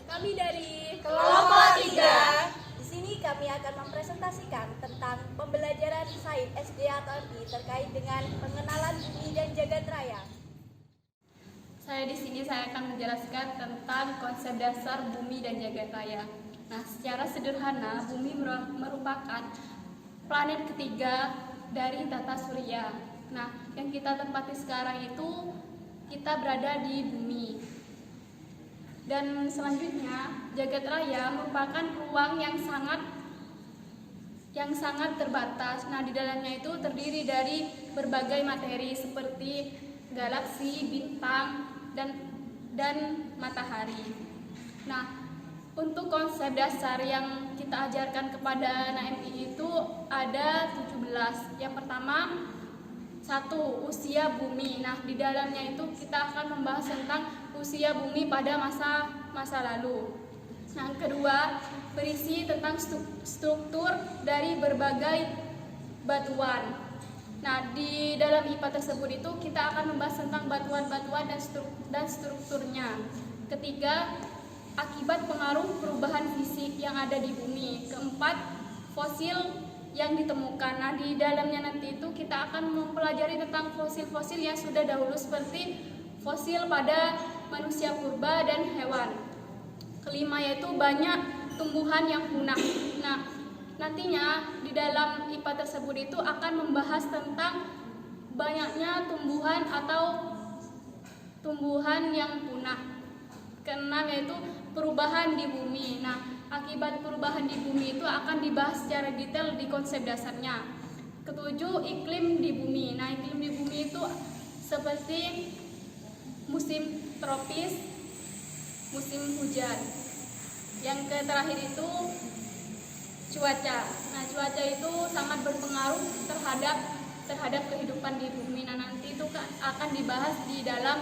Kami dari kelompok 3. Di sini kami akan mempresentasikan tentang pembelajaran sains SD atau MI terkait dengan pengenalan bumi dan jagat raya. Di sini saya akan menjelaskan tentang konsep dasar bumi dan jagat raya. Nah, secara sederhana, bumi merupakan planet ketiga dari tata surya. Nah, yang kita tempati sekarang itu kita berada di bumi. Dan selanjutnya, jagat raya merupakan ruang yang sangat terbatas. Nah, di dalamnya itu terdiri dari berbagai materi seperti galaksi, bintang, dan matahari. Nah, untuk konsep dasar yang kita ajarkan kepada anak MI itu ada 17. Yang pertama, 1. Usia bumi. Nah, di dalamnya itu kita akan membahas tentang usia bumi pada masa lalu. Yang kedua, berisi tentang struktur dari berbagai batuan. Nah, di dalam IPA tersebut itu kita akan membahas tentang batuan-batuan dan strukturnya. Ketiga, akibat pengaruh perubahan fisik yang ada di bumi. Keempat, fosil yang ditemukan. Nah, di dalamnya nanti itu kita akan mempelajari tentang fosil-fosil yang sudah dahulu seperti fosil pada manusia purba dan hewan. Kelima, yaitu banyak tumbuhan yang punah. Nah, nantinya di dalam IPA tersebut itu akan membahas tentang banyaknya tumbuhan atau tumbuhan yang punah. Keenam, yaitu perubahan di bumi. Nah, akibat perubahan di bumi itu akan dibahas secara detail di konsep dasarnya. Ketujuh, iklim di bumi. Nah, iklim di bumi itu seperti musim tropis, musim hujan. Yang terakhir itu cuaca. Nah, cuaca itu sangat berpengaruh terhadap kehidupan di bumi. Nah, nanti itu akan dibahas di dalam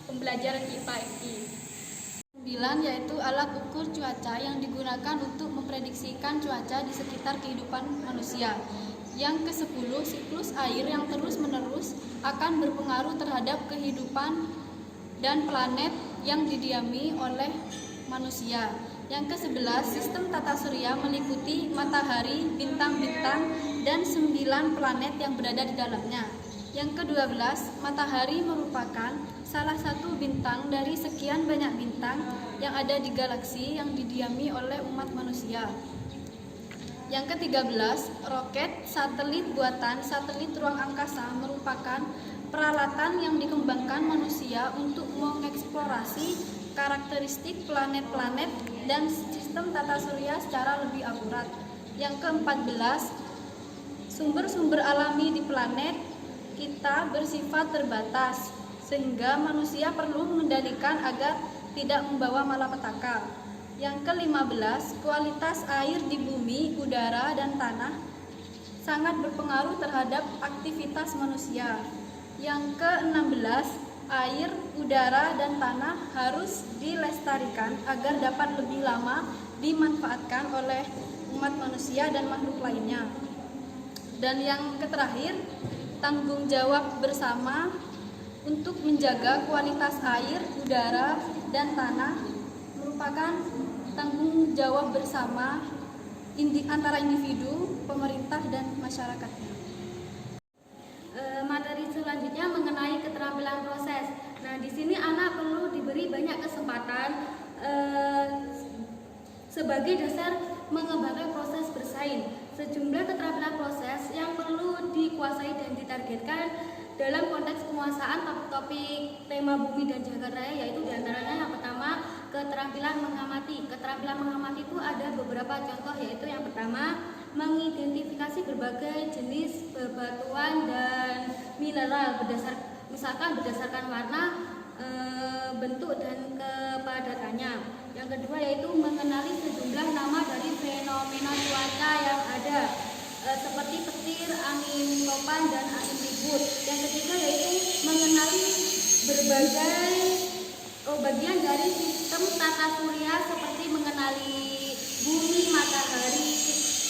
pembelajaran IPA ini. 9 yaitu alat ukur cuaca yang digunakan untuk memprediksikan cuaca di sekitar kehidupan manusia. Yang ke-10, siklus air yang terus-menerus akan berpengaruh terhadap kehidupan dan planet yang didiami oleh manusia. Yang ke-11, sistem tata surya meliputi matahari, bintang-bintang, dan 9 planet yang berada di dalamnya. Yang ke-12, matahari merupakan salah satu bintang dari sekian banyak bintang yang ada di galaksi yang didiami oleh umat manusia. Yang ke-13, roket satelit buatan satelit ruang angkasa merupakan peralatan yang dikembangkan manusia untuk mengeksplorasi karakteristik planet-planet dan sistem tata surya secara lebih akurat. Yang ke-14, sumber-sumber alami di planet kita bersifat terbatas, sehingga manusia perlu mengendalikan agar tidak membawa malapetaka. Yang ke-15, kualitas air di bumi, udara, dan tanah sangat berpengaruh terhadap aktivitas manusia. Yang ke-16, air, udara, dan tanah harus dilestarikan agar dapat lebih lama dimanfaatkan oleh umat manusia dan makhluk lainnya. Dan yang terakhir, tanggung jawab bersama untuk menjaga kualitas air, udara, dan tanah merupakan tanggung jawab bersama antara individu, pemerintah, dan masyarakatnya. Materi selanjutnya mengenai keterampilan proses. Nah, di sini anak perlu diberi banyak kesempatan sebagai dasar mengembangkan proses bersaing. Sejumlah keterampilan proses yang perlu dikuasai dan ditargetkan dalam konteks penguasaan topik tema bumi dan jagat raya, yaitu diantaranya yang pertama, keterampilan mengamati. Keterampilan mengamati itu ada beberapa contoh, yaitu yang pertama, mengidentifikasi berbagai jenis bebatuan dan mineral misalkan berdasarkan warna, bentuk, dan kepadatannya. Yang kedua yaitu mengenali sejumlah nama dari fenomena cuaca yang ada, seperti petir, angin topan, dan angin ribut. Yang ketiga yaitu mengenali berbagai bagian dari sistem tata surya, seperti mengenali bumi, matahari,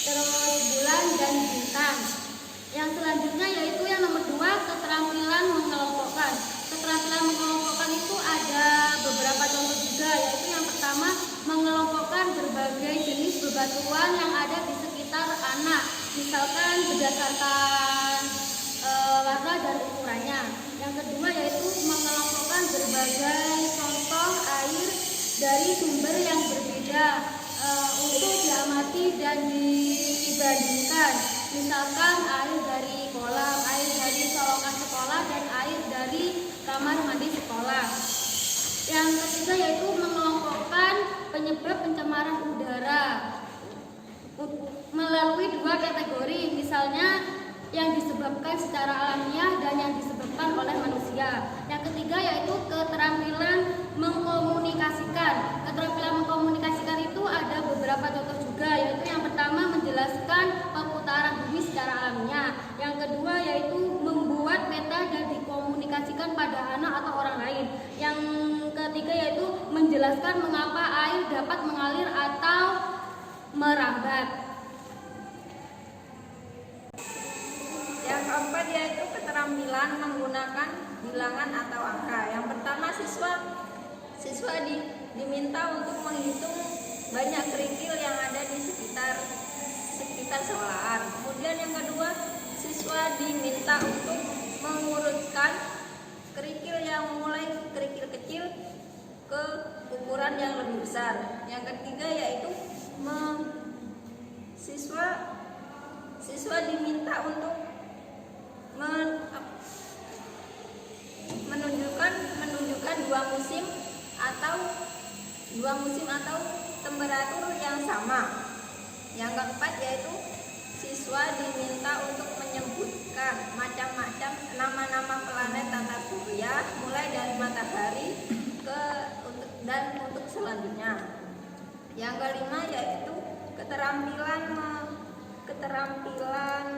terus bulan, dan bintang. Yang selanjutnya yaitu yang nomor 2, keterampilan mengelompokkan. misalkan berdasarkan warna dan ukurannya. Yang kedua yaitu mengelompokkan berbagai contoh air dari sumber yang berbeda untuk diamati dan dibandingkan. Misalkan air dari kolam, air dari selokan sekolah, dan air dari kamar mandi sekolah. Yang ketiga yaitu mengelompokkan penyebab pencemaran udara melalui dua kategori, misalnya yang disebabkan secara alamiah dan yang disebabkan oleh manusia. Yang ketiga yaitu keterampilan mengkomunikasikan. Keterampilan mengkomunikasikan itu ada beberapa contoh juga, yaitu yang pertama menjelaskan perputaran bumi secara alamiah. Yang kedua yaitu membuat peta dan dikomunikasikan pada anak atau orang lain. Yang ketiga yaitu menjelaskan mengapa air dapat mengalir atau merambat. Yang keempat yaitu keterampilan menggunakan bilangan atau angka. Yang pertama siswa diminta untuk menghitung banyak kerikil yang ada di sekitar sekolahan. Kemudian yang kedua, siswa diminta untuk mengurutkan kerikil yang mulai kerikil kecil ke ukuran yang lebih besar. Yang ketiga yaitu siswa diminta untuk menunjukkan dua musim atau temperatur yang sama. Yang keempat yaitu siswa diminta untuk menyebutkan macam-macam nama-nama planet tata surya mulai dari matahari dan untuk selanjutnya. Yang kelima yaitu keterampilan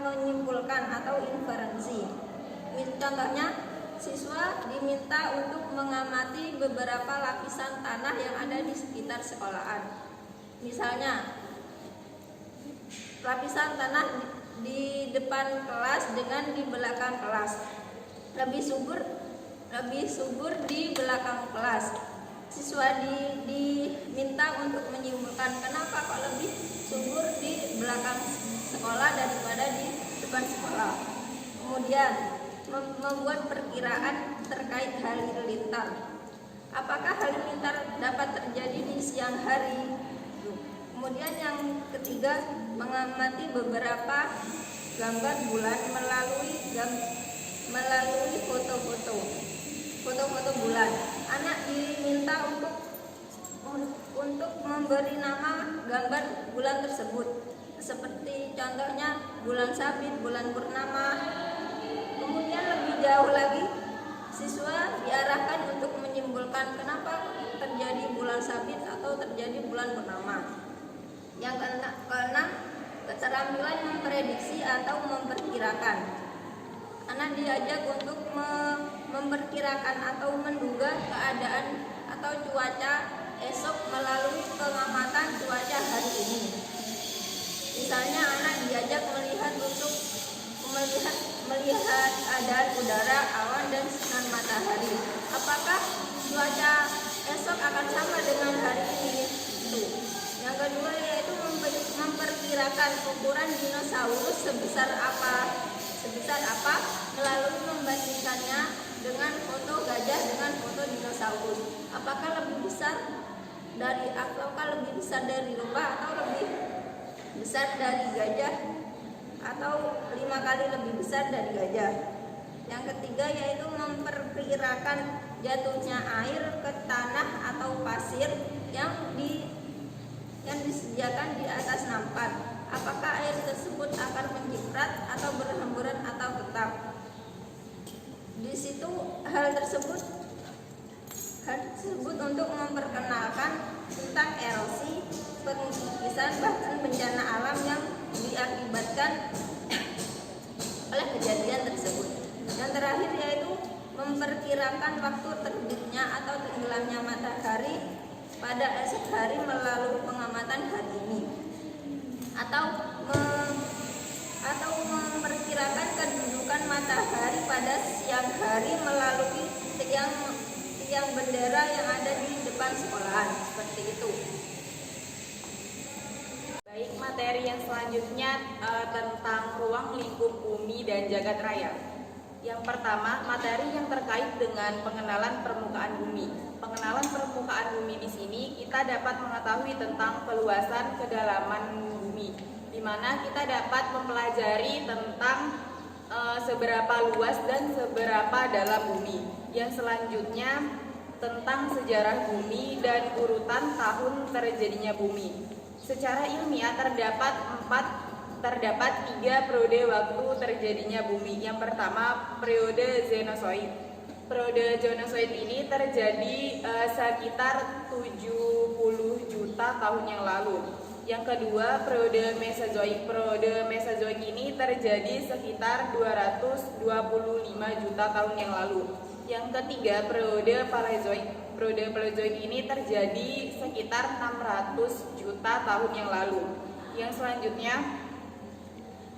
menyimpulkan atau inferensi. Contohnya, siswa diminta untuk mengamati beberapa lapisan tanah yang ada di sekitar sekolahan. Misalnya, lapisan tanah di depan kelas dengan di belakang kelas lebih subur di belakang kelas. Siswa diminta untuk menyimpulkan kenapa kok lebih subur di belakang sekolah daripada di depan sekolah. Kemudian membuat perkiraan terkait halilintar. Apakah halilintar dapat terjadi di siang hari? Kemudian yang ketiga, mengamati beberapa gambar bulan melalui foto-foto bulan. Anak diminta untuk memberi nama gambar bulan tersebut, seperti contohnya bulan sabit, bulan purnama. Kemudian lebih jauh lagi, siswa diarahkan untuk menyimpulkan kenapa terjadi bulan sabit atau terjadi bulan purnama. Yang keenam, keterampilan memprediksi atau memperkirakan. Anak diajak untuk memperkirakan atau menduga keadaan atau cuaca esok melalui pengamatan cuaca hari ini. Misalnya anak diajak melihat keadaan udara, awan, dan sinar matahari. Apakah cuaca esok akan sama dengan hari ini? Yang kedua yaitu memperkirakan ukuran dinosaurus sebesar apa melalui membandingkannya dengan foto gajah dengan foto dinosaurus. Apakah lebih besar dari lebah atau lebih besar dari gajah atau 5 kali lebih besar dari gajah. Yang ketiga yaitu memperkirakan jatuhnya air ke tanah atau pasir yang disediakan di atas nampan. Apakah air tersebut akan menciprat atau berhamburan atau tetap? Di situ hal tersebut untuk memperkenalkan tentang erosi, pengikisan, bahkan bencana alam yang diakibatkan oleh kejadian tersebut. Yang terakhir yaitu memperkirakan waktu terbitnya atau tenggelamnya matahari pada esok hari melalui pengamatan hari ini, atau memperkirakan kedudukan matahari pada siang hari melalui tiang bendera yang ada di depan sekolahan, seperti itu. Baik, materi yang selanjutnya tentang ruang lingkup bumi dan jagat raya. Yang pertama, materi yang terkait dengan pengenalan permukaan bumi. Pengenalan permukaan bumi di sini kita dapat mengetahui tentang peluasan kedalaman bumi, di mana kita dapat mempelajari tentang seberapa luas dan seberapa dalam bumi. Yang selanjutnya tentang sejarah bumi dan urutan tahun terjadinya bumi. Secara ilmiah terdapat tiga periode waktu terjadinya bumi. Yang pertama, periode Cenozoik. Periode Cenozoik ini terjadi sekitar 70 juta tahun yang lalu. Yang kedua, periode Mesozoik. Periode Mesozoik ini terjadi sekitar 225 juta tahun yang lalu. Yang ketiga, periode Paleozoik. Periode Paleozoik ini terjadi sekitar 600 juta tahun yang lalu. Yang selanjutnya,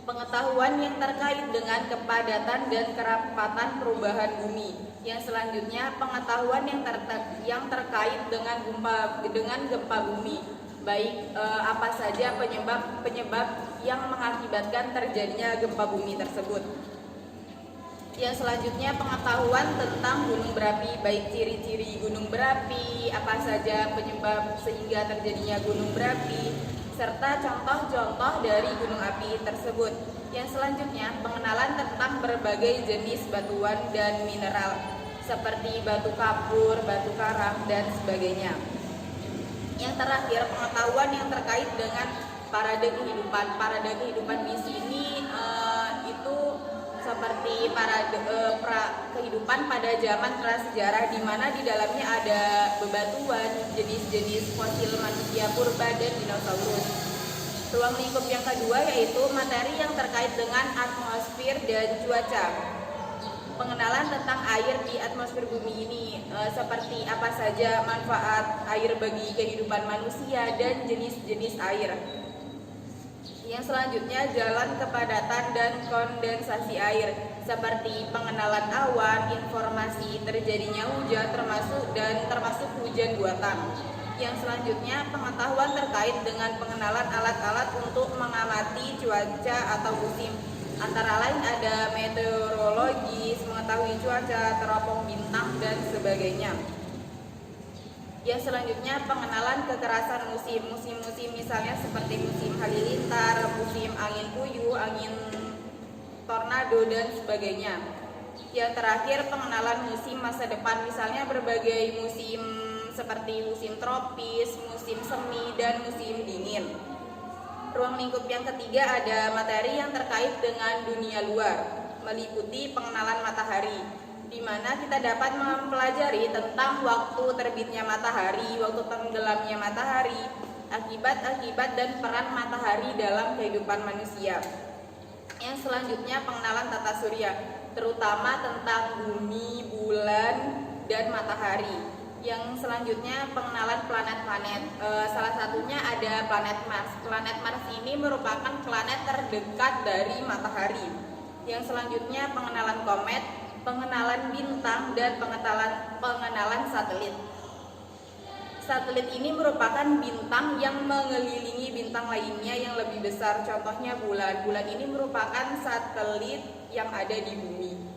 pengetahuan yang terkait dengan kepadatan dan kerapatan perubahan bumi. Yang selanjutnya, pengetahuan yang terkait dengan gempa bumi. Baik apa saja penyebab yang mengakibatkan terjadinya gempa bumi tersebut. Yang selanjutnya, pengetahuan tentang gunung berapi, baik ciri-ciri gunung berapi, apa saja penyebab sehingga terjadinya gunung berapi, serta contoh-contoh dari gunung api tersebut. Yang selanjutnya, pengenalan tentang berbagai jenis batuan dan mineral seperti batu kapur, batu karang, dan sebagainya. Yang terakhir, pengetahuan yang terkait dengan parade kehidupan. Parade kehidupan di sini itu seperti kehidupan pada zaman prasejarah, di mana di dalamnya ada bebatuan, jenis-jenis fosil manusia purba dan dinosaurus. Ruang lingkup yang kedua yaitu materi yang terkait dengan atmosfer dan cuaca. Pengenalan tentang air di atmosfer bumi ini, seperti apa saja manfaat air bagi kehidupan manusia dan jenis-jenis air. Yang selanjutnya, jalan kepadatan dan kondensasi air, seperti pengenalan awan, informasi terjadinya hujan termasuk hujan buatan. Yang selanjutnya, pengetahuan terkait dengan pengenalan alat-alat untuk mengamati cuaca atau musim. Antara lain ada meteorologis, mengetahui cuaca, teropong bintang, dan sebagainya. Yang selanjutnya, pengenalan kekerasan musim. Musim-musim misalnya seperti musim halilintar, musim angin puyuh, angin tornado, dan sebagainya. Yang terakhir, pengenalan musim masa depan, misalnya berbagai musim seperti musim tropis, musim semi, dan musim dingin. Ruang lingkup yang ketiga ada materi yang terkait dengan dunia luar, meliputi pengenalan matahari, di mana kita dapat mempelajari tentang waktu terbitnya matahari, waktu tenggelamnya matahari, akibat-akibat dan peran matahari dalam kehidupan manusia. Yang selanjutnya, pengenalan tata surya, terutama tentang bumi, bulan, dan matahari. Yang selanjutnya, pengenalan planet-planet. Salah satunya ada planet Mars. Planet Mars ini merupakan planet terdekat dari matahari. Yang selanjutnya, pengenalan komet, pengenalan bintang, dan pengenalan satelit. Satelit ini merupakan bintang yang mengelilingi bintang lainnya yang lebih besar. Contohnya bulan. Bulan ini merupakan satelit yang ada di bumi.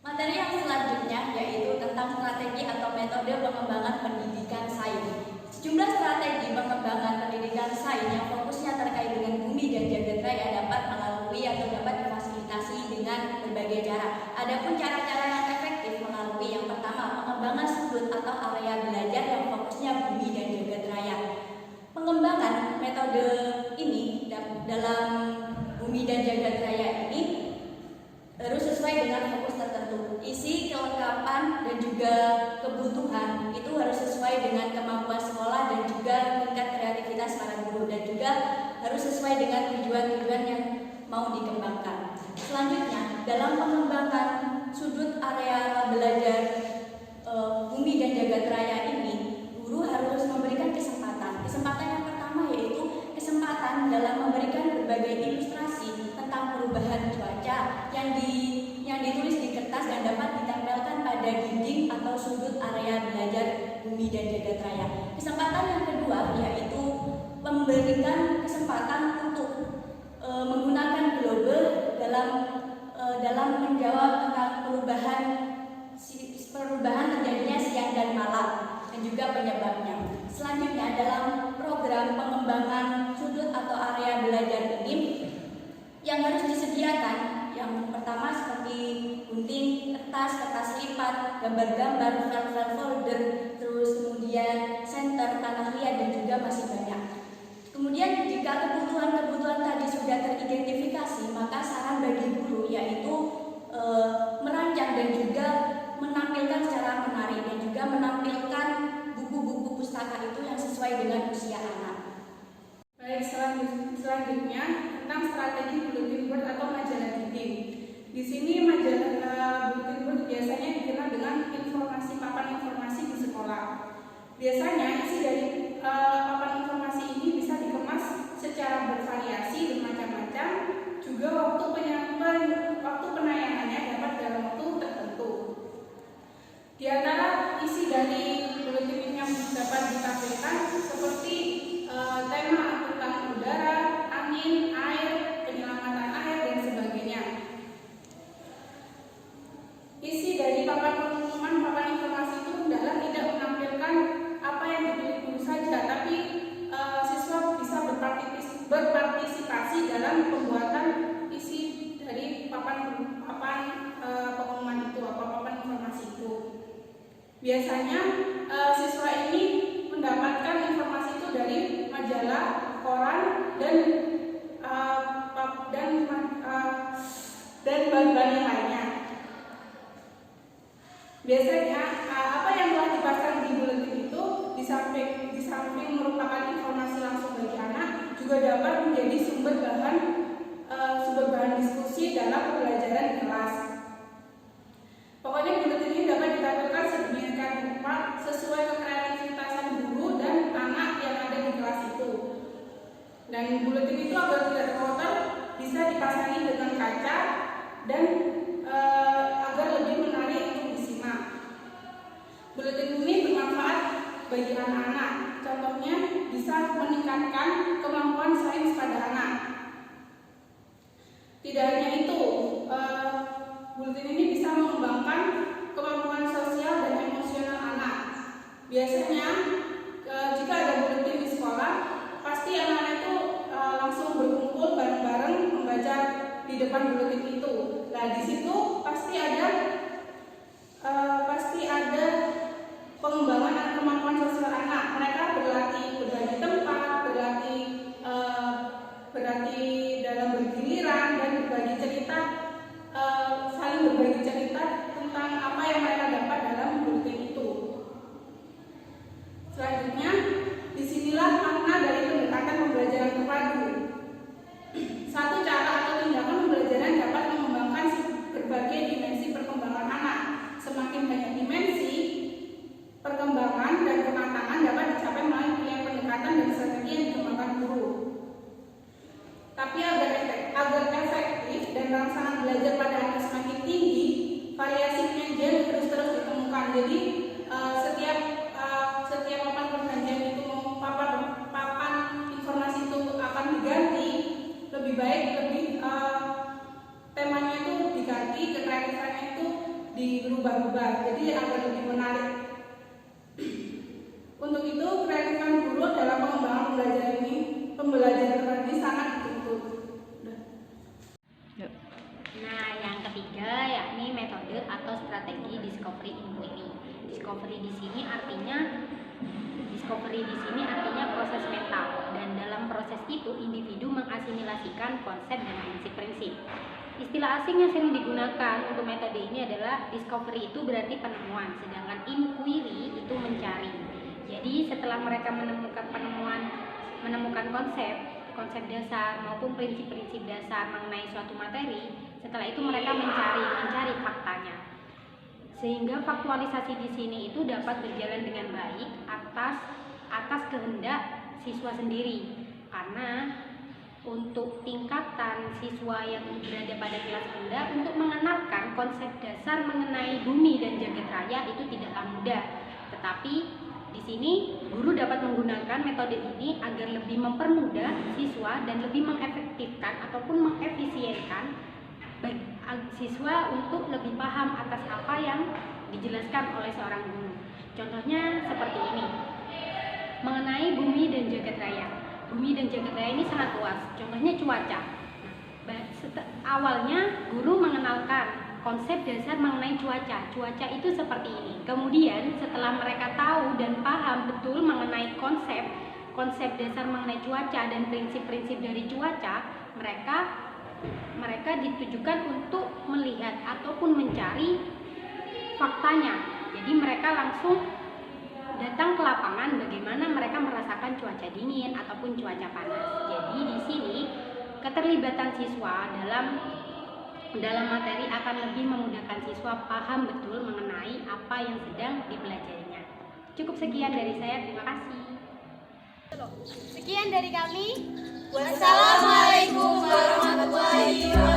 Materi yang selanjutnya yaitu tentang strategi atau metode pengembangan pendidikan sains. Sejumlah strategi pengembangan pendidikan sains yang fokusnya terkait dengan bumi dan jagat raya dapat melalui atau dapat difasilitasi dengan berbagai cara. Adapun cara-cara yang efektif melalui yang pertama, pengembangan sudut atau area belajar yang fokusnya bumi dan jagat raya. Pengembangan metode ini dalam bumi dan jagat raya ini harus sesuai dengan fokus tertentu. Isi, kelengkapan, dan juga kebutuhan itu harus sesuai dengan kemampuan sekolah dan juga tingkat kreativitas para guru, dan juga harus sesuai dengan tujuan-tujuan yang mau dikembangkan. Selanjutnya, dalam pengembangan sudut area belajar bumi dan jagat raya ini, guru harus memberikan kesempatan. Kesempatan yang pertama yaitu kesempatan dalam memberikan berbagai ilustrasi tentang perubahan cuaca yang ditulis di kertas dan dapat ditempelkan pada dinding atau sudut area belajar bumi dan jagat raya. Kesempatan yang kedua yaitu memberikan kesempatan untuk menggunakan global dalam menjawab tentang perubahan terjadinya siang dan malam dan juga penyebabnya. Selanjutnya dalam program pengembangan sudut atau area belajar ini yang harus disediakan, yang pertama seperti gunting, kertas lipat, gambar-gambar, file folder, terus kemudian senter, tanah liat, dan juga masih banyak. Kemudian jika kebutuhan tadi sudah teridentifikasi, maka saran bagi guru yaitu merancang dan juga menampilkan secara menarik dan juga menampilkan buku-buku pustaka itu yang sesuai dengan usia anak. Baik, selanjutnya tentang strategi bulletin board atau majalah dinding. Di sini majalah bulletin board biasanya dikenal dengan papan informasi di sekolah. Biasanya isi dari papan informasi ini bisa dikemas secara bervariasi bermacam-macam. Juga waktu penayangannya dapat dalam waktu tertentu. Di antara isi dari bulletin yang dapat ditampilkan seperti tema tentang udara, angin, air, penyelamatan air, dan sebagainya. Isi dari papan pengumuman, papan informasi itu adalah tidak menampilkan apa yang dipilih guru saja, tapi siswa bisa berpartisipasi dalam pembuatan isi dari papan pengumuman itu, papan informasi itu. Biasanya siswa ini mendapatkan informasi itu dari majalah, koran, dan bahan-bahan yang lainnya. Biasanya apa yang telah dipasang di buletin itu di samping merupakan informasi langsung bagi anak, juga dapat menjadi sumber bahan diskusi dalam pembelajaran di kelas. Pokoknya buletin ini dapat ditampilkan sedemikian rupa sesuai kekreativitasan guru dan anak yang ada di kelas itu. Dan buletin itu agar tidak kotor bisa dipasangi dengan kaca dan agar lebih menarik untuk disimak. Buletin ini bermanfaat bagi anak-anak. Contohnya bisa meningkatkan kemampuan sains pada anak. Tidak hanya itu, buletin ini bisa mengembangkan kemampuan sosial dan emosional anak. Biasanya jika ada buletin di sekolah, pasti anak-anak itu langsung berkumpul bareng-bareng membaca di depan buletin itu. Nah, di situ pasti ada pengembangan kemampuan sosial anak. Mereka berlatih berbagi tempat, berlatih dalam bergiliran dan berbagi cerita, saling berbagi cerita tentang apa yang mereka dapat dalam buletin itu. Selanjutnya, disinilah makna dari pendekatan pembelajaran terpadu. Satu cara atau tindakan pembelajaran dapat mengembangkan berbagai dimensi perkembangan anak. Semakin banyak dimensi perkembangan dan kematangan dapat dicapai melalui pilihan pendekatan dan strategi yang dikembangkan guru. Tapi agar efektif dan rangsangan belajar pada anak semakin tinggi, variasi penyajian terus ditemukan. Jadi setiap papan perjanjian itu papan informasi itu akan diganti, lebih baik temanya itu diganti, kekreatifannya itu dirubah-rubah, jadi agar lebih menarik. Untuk itu kreatifan guru dalam pengembangan pembelajaran terpadu ini sangat dituntut. Nah, yang ketiga yakni metode atau strategi discovery inquiry. Discovery di sini artinya proses mental, dan dalam proses itu individu mengasimilasikan konsep dan prinsip-prinsip. Istilah asing yang sering digunakan untuk metode ini adalah discovery itu berarti penemuan, sedangkan inquiry itu mencari. Jadi setelah mereka menemukan konsep dasar maupun prinsip-prinsip dasar mengenai suatu materi, setelah itu mereka mencari faktanya. Sehingga faktualisasi di sini itu dapat berjalan dengan baik atas kehendak siswa sendiri. Karena untuk tingkatan siswa yang berada pada kelas rendah untuk mengenalkan konsep dasar mengenai bumi dan jagat raya itu tidaklah mudah. Tetapi Di sini guru dapat menggunakan metode ini agar lebih mempermudah siswa dan lebih mengefektifkan ataupun mengefisienkan siswa untuk lebih paham atas apa yang dijelaskan oleh seorang guru. Contohnya seperti ini, mengenai bumi dan jagat raya. Bumi dan jagat raya ini sangat luas, contohnya cuaca. Awalnya guru mengenalkan konsep dasar mengenai cuaca. Cuaca itu seperti ini. Kemudian setelah mereka tahu dan paham betul mengenai konsep dasar mengenai cuaca dan prinsip-prinsip dari cuaca, mereka ditujukan untuk melihat ataupun mencari faktanya. Jadi mereka langsung datang ke lapangan bagaimana mereka merasakan cuaca dingin ataupun cuaca panas. Jadi di sini keterlibatan siswa dalam materi akan lebih memudahkan siswa paham betul mengenai apa yang sedang dipelajarinya. Cukup sekian dari saya, terima kasih. Sekian dari kami. Wassalamualaikum warahmatullahi wabarakatuh.